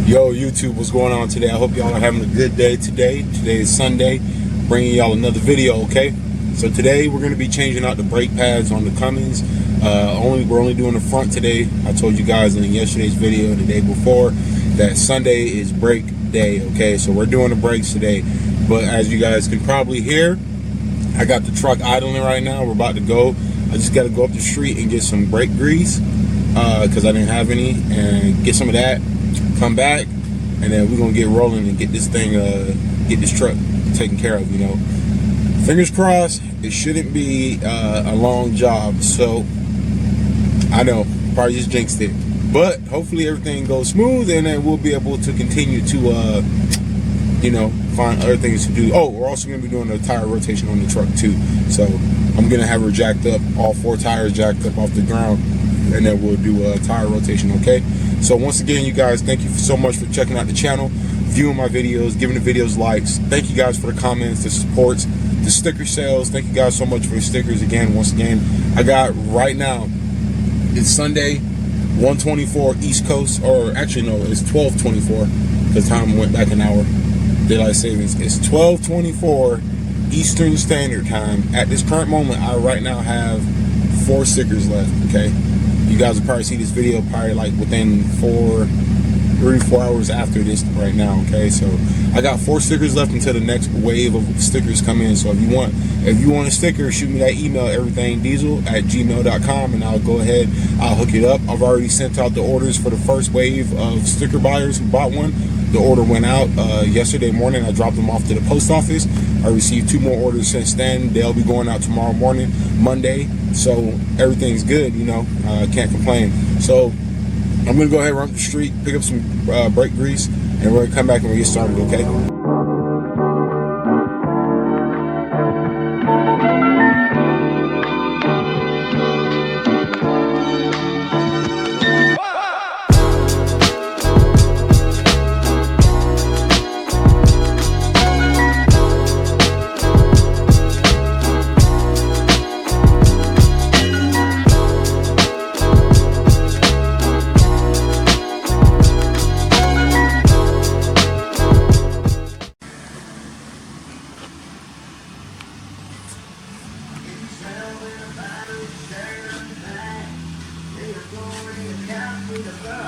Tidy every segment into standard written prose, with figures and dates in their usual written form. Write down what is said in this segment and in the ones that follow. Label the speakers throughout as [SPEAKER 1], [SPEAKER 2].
[SPEAKER 1] Yo, YouTube, what's going on today? I hope y'all are having a good day today. Today is Sunday, bringing y'all another video, okay? So today we're going to be changing out the brake pads on the Cummins. We're only doing the front today. I told you guys in yesterday's video and the day before that Sunday is brake day, okay? So we're doing the brakes today. But as you guys can probably hear, I got the truck idling right now. We're about to go. I just got to go up the street and get some brake grease because I didn't have any, and get some of that. Come back, and then we're gonna get rolling and get this thing, get this truck taken care of. You know, fingers crossed. It shouldn't be a long job. So I know, probably just jinxed it, but hopefully everything goes smooth, and then we'll be able to continue to, you know, find other things to do. Oh, we're also gonna be doing a tire rotation on the truck too. So I'm gonna have her jacked up, all 4 tires jacked up off the ground, and then we'll do a tire rotation. Okay. So once again, you guys, thank you so much for checking out the channel, viewing my videos, giving the videos likes. Thank you guys for the comments, the supports, the sticker sales. Thank you guys so much for the stickers again. Once again, I got right now, it's Sunday, 1:24 East Coast, or actually no, it's 12:24 because time went back an hour. Daylight savings. It's 12:24 Eastern Standard Time. At this current moment, I right now have 4 stickers left. Okay. You guys will probably see this video probably like within 3-4 hours after this right now. Okay, so I got 4 stickers left until the next wave of stickers come in. So if you want a sticker, shoot me that email, everythingdiesel@gmail.com, and I'll go ahead, I'll hook it up. I've already sent out the orders for the first wave of sticker buyers who bought one. The order went out yesterday morning. I dropped them off to the post office. I received 2 more orders since then. They'll be going out tomorrow morning, Monday. So everything's good, you know. Can't complain. So I'm gonna go ahead, run up the street, pick up some brake grease, and we're gonna come back and we'll get started. Okay.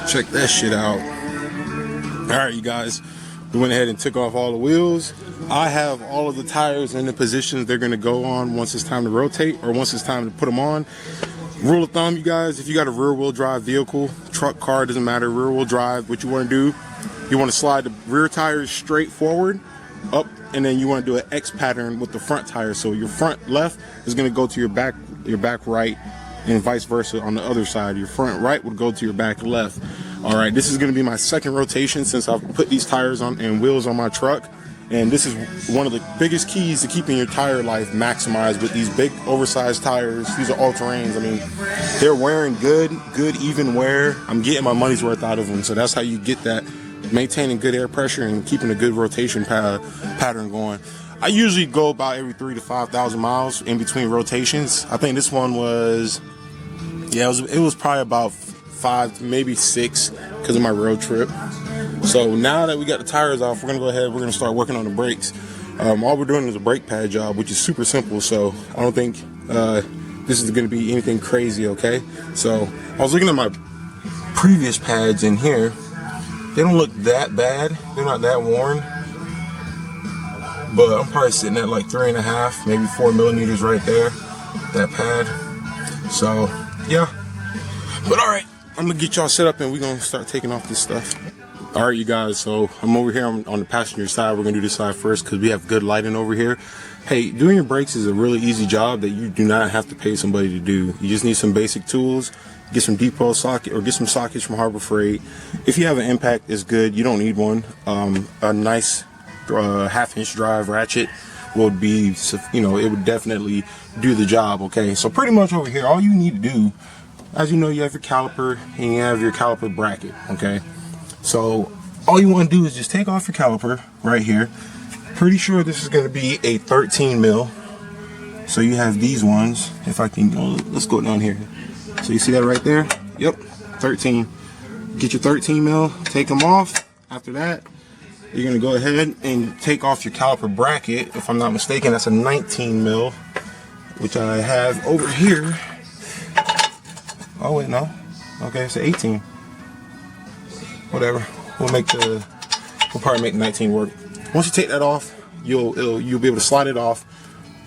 [SPEAKER 1] Check that shit out. Alright, you guys, we went ahead and took off all the wheels. I have all of the tires in the positions they're going to go on once it's time to rotate, or once it's time to put them on. Rule of thumb, you guys, if you got a rear wheel drive vehicle, truck, car, doesn't matter, rear wheel drive, what you want to do, you want to slide the rear tires straight forward, up, and then you want to do an X pattern with the front tire. So your front left is going to go to your back right, and vice versa on the other side. Your front right would go to your back left. All right, this is going to be my second rotation since I've put these tires on and wheels on my truck, and this is one of the biggest keys to keeping your tire life maximized with these big oversized tires. These are all-terrains. I mean, they're wearing good even wear. I'm getting my money's worth out of them. So that's how you get that, maintaining good air pressure and keeping a good rotation pattern going. I usually go about every 3,000 to 5,000 miles in between rotations. I think this one was, yeah, it was probably about 5, maybe 6 because of my road trip. So now that we got the tires off, we're gonna go ahead, we're gonna start working on the brakes. All we're doing is a brake pad job, which is super simple. So I don't think this is gonna be anything crazy. Okay, so I was looking at my previous pads in here. They don't look that bad. They're not that worn. But I'm probably sitting at like 3.5, maybe 4 millimeters right there, that pad. So yeah, but all right, I'm gonna get y'all set up and we're gonna start taking off this stuff. All right, you guys, so I'm over here on the passenger side. We're gonna do this side first because we have good lighting over here. Hey, doing your brakes is a really easy job that you do not have to pay somebody to do. You just need some basic tools, get some depot socket, or get some sockets from Harbor Freight. If you have an impact, it's good. You don't need one. A nice 1/2-inch drive ratchet would be, you know, it would definitely do the job. Okay, so pretty much over here, all you need to do, as you know, you have your caliper and you have your caliper bracket. Okay, so all you want to do is just take off your caliper right here. Pretty sure this is going to be a 13 mil. So you have these ones. If I can go, let's go down here. So you see that right there? Yep, 13. Get your 13 mil, take them off. After that, you're gonna go ahead and take off your caliper bracket. If I'm not mistaken, that's a 19 mil, which I have over here. Oh wait, no. Okay, it's an 18. Whatever. We'll probably make 19 work. Once you take that off, you'll be able to slide it off.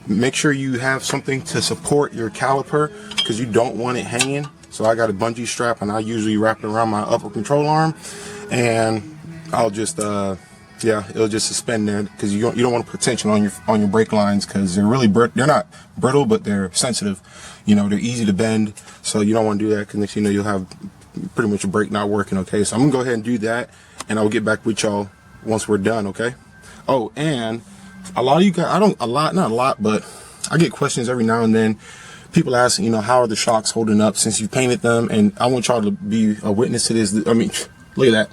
[SPEAKER 1] Make sure you have something to support your caliper because you don't want it hanging. So I got a bungee strap and I usually wrap it around my upper control arm, and I'll just yeah, it'll just suspend there because you don't want to put tension on your brake lines because they're not brittle, but they're sensitive. You know, they're easy to bend, so you don't want to do that because next thing you know you'll have pretty much a brake not working. Okay, so I'm gonna go ahead and do that, and I'll get back with y'all once we're done. Okay. Oh, and a lot of you guys, not a lot, but I get questions every now and then. People ask, you know, how are the shocks holding up since you painted them? And I want y'all to be a witness to this. I mean, look at that.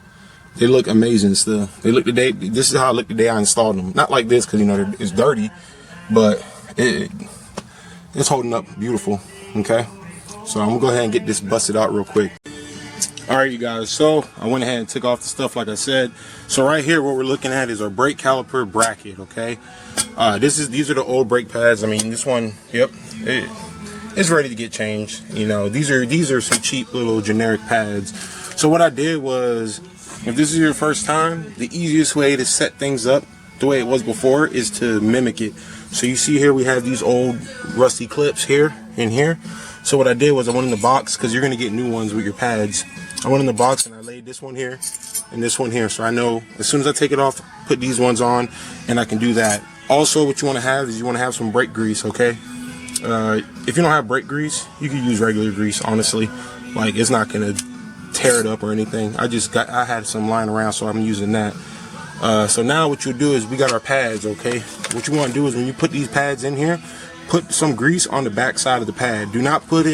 [SPEAKER 1] They look amazing still. This is how I looked the day I installed them. Not like this, because, you know, it's dirty, but it's holding up beautiful, okay? So I'm going to go ahead and get this busted out real quick. All right, you guys, so I went ahead and took off the stuff like I said. So right here, what we're looking at is our brake caliper bracket, okay? These are the old brake pads. I mean, this one, yep, it's ready to get changed. You know, these are some cheap little generic pads. So what I did was, if this is your first time, the easiest way to set things up the way it was before is to mimic it. So you see here we have these old rusty clips here and here. So what I did was I went in the box, because you're going to get new ones with your pads. I went in the box and I laid this one here and this one here. So I know as soon as I take it off, put these ones on, and I can do that. Also, what you want to have is you want to have some brake grease, okay? If you don't have brake grease, you can use regular grease, honestly. Like, it's not going to tear it up or anything. I had some lying around, so I'm using that. So now what you'll do is, we got our pads, okay? What you want to do is when you put these pads in here, put some grease on the back side of the pad. Do not put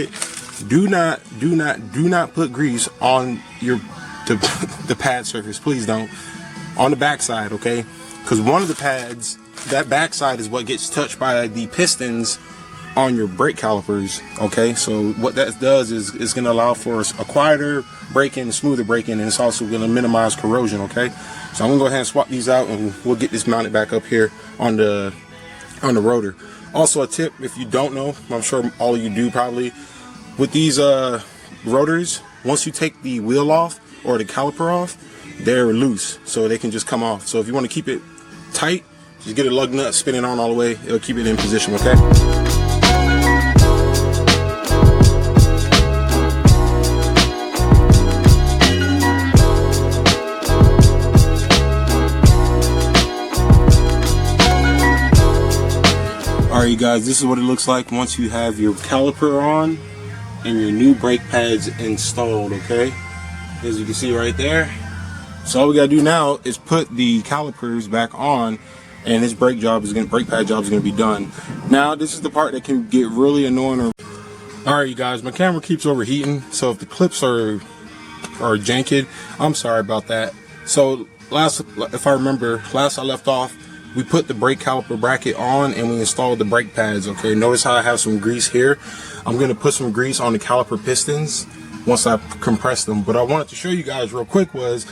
[SPEAKER 1] grease on the pad surface. Please don't. On the back side, okay? Because one of the pads, that back side is what gets touched by the pistons on your brake calipers, okay? So what that does is it's going to allow for a quieter braking, smoother braking, and it's also going to minimize corrosion, okay? So I'm going to go ahead and swap these out, and we'll get this mounted back up here on the rotor. Also, a tip, if you don't know, I'm sure all of you do probably, with these rotors, once you take the wheel off or the caliper off, they're loose, so they can just come off. So if you want to keep it tight, just get a lug nut, spin it on all the way, it'll keep it in position, okay? Alright, you guys, this is what it looks like once you have your caliper on and your new brake pads installed, okay? As you can see right there. So all we gotta do now is put the calipers back on, and this brake pad job is gonna be done. Now this is the part that can get really annoying. Alright, you guys, my camera keeps overheating, so if the clips are janked, I'm sorry about that. So if I remember, last I left off, we put the brake caliper bracket on and we installed the brake pads, okay? Notice how I have some grease here. I'm gonna put some grease on the caliper pistons once I compress them. But I wanted to show you guys real quick was,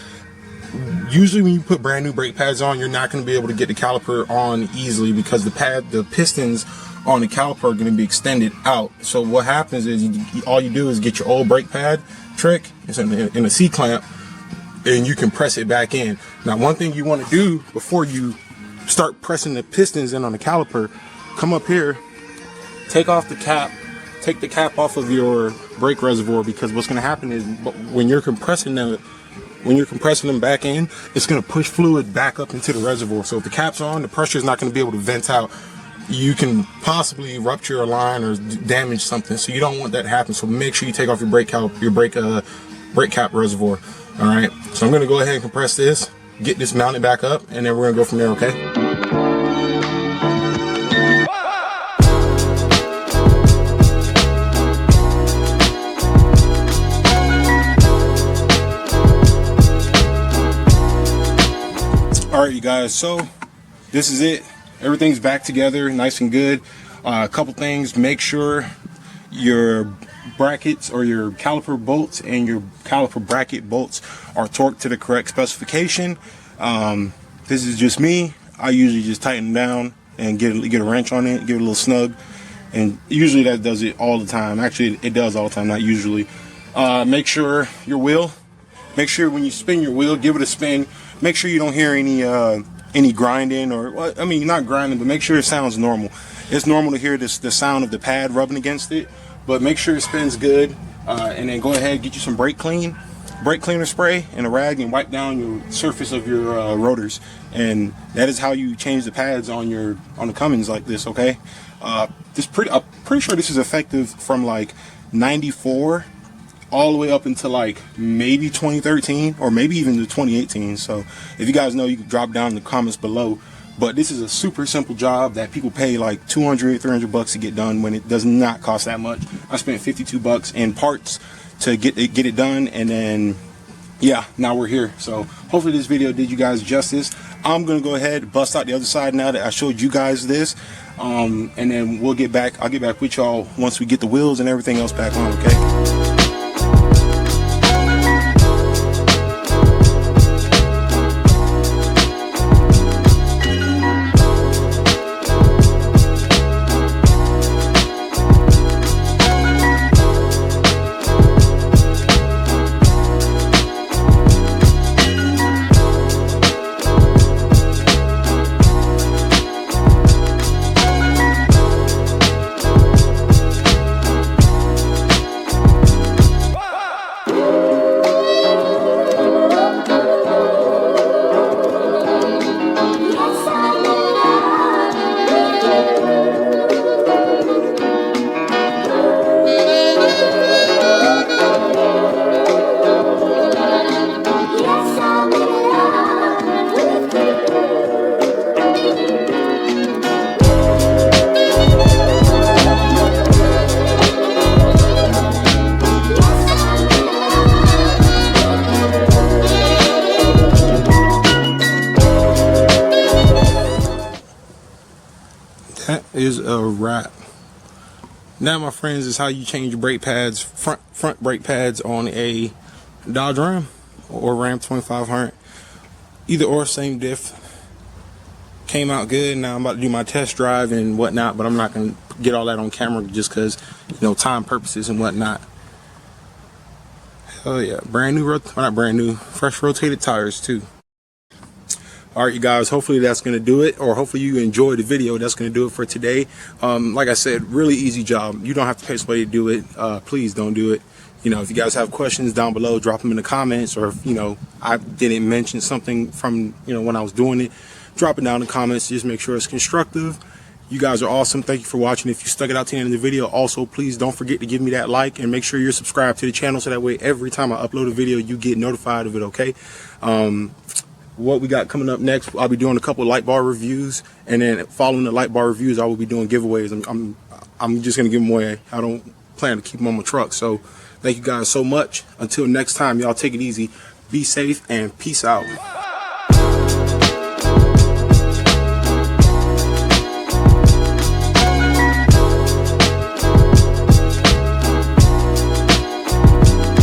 [SPEAKER 1] usually when you put brand new brake pads on, you're not gonna be able to get the caliper on easily because the pistons on the caliper are gonna be extended out. So what happens is all you do is get your old brake pad trick, it's in a C-clamp, and you can press it back in. Now, one thing you wanna do before you start pressing the pistons in on the caliper, come up here, take off the cap, take the cap off of your brake reservoir, because what's going to happen is when you're compressing them back in, it's going to push fluid back up into the reservoir. So if the cap's on, the pressure is not going to be able to vent out. You can possibly rupture a line or damage something, so you don't want that to happen. So make sure you take off your brake cap reservoir. All right, so I'm going to go ahead and compress this, get this mounted back up, and then we're gonna go from there, okay? Alright, you guys, so this is it. Everything's back together, nice and good. A couple things, make sure your brackets or your caliper bolts and your caliper bracket bolts are torqued to the correct specification. This is just me. I usually just tighten them down and get a wrench on it, give it a little snug, and usually that does it all the time. Actually, it does all the time, not usually. Make sure your wheel, make sure when you spin your wheel, give it a spin. Make sure you don't hear any grinding, or, well, I mean, not grinding, but make sure it sounds normal. It's normal to hear the sound of the pad rubbing against it, but make sure it spins good. And then go ahead and get you some brake cleaner spray and a rag, and wipe down your surface of your rotors. And that is how you change the pads on the Cummins like this. Okay, I'm pretty sure this is effective from like 94 all the way up until like maybe 2013 or maybe even to 2018. So if you guys know, you can drop down in the comments below. But this is a super simple job that people pay like $200-300 to get done, when it does not cost that much. I spent $52 in parts to get it done, and then yeah, now we're here. So hopefully this video did you guys justice. I'm gonna go ahead and bust out the other side now that I showed you guys this, and then I'll get back with y'all once we get the wheels and everything else back on. Okay. That is a wrap. Now, my friends, is how you change brake pads, front brake pads on a Dodge Ram or Ram 2500. Either or, same diff. Came out good. Now I'm about to do my test drive and whatnot, but I'm not gonna get all that on camera just because, you know, time purposes and whatnot. Hell yeah, brand new, well, not brand new, fresh rotated tires too. All right, you guys, hopefully that's going to do it, or hopefully you enjoyed the video. That's going to do it for today. Like I said, really easy job. You don't have to pay somebody to do it. Please don't do it. You know, if you guys have questions down below, drop them in the comments, or if, you know, I didn't mention something from, you know, when I was doing it, drop it down in the comments. Just make sure it's constructive. You guys are awesome. Thank you for watching. If you stuck it out to the end of the video, also, please don't forget to give me that like, and make sure you're subscribed to the channel, so that way every time I upload a video, you get notified of it, okay? What we got coming up next, I'll be doing a couple of light bar reviews, and then following the light bar reviews, I will be doing giveaways. I'm just gonna give them away. I don't plan to keep them on my truck. So thank you guys so much. Until next time, y'all take it easy, be safe, and peace out.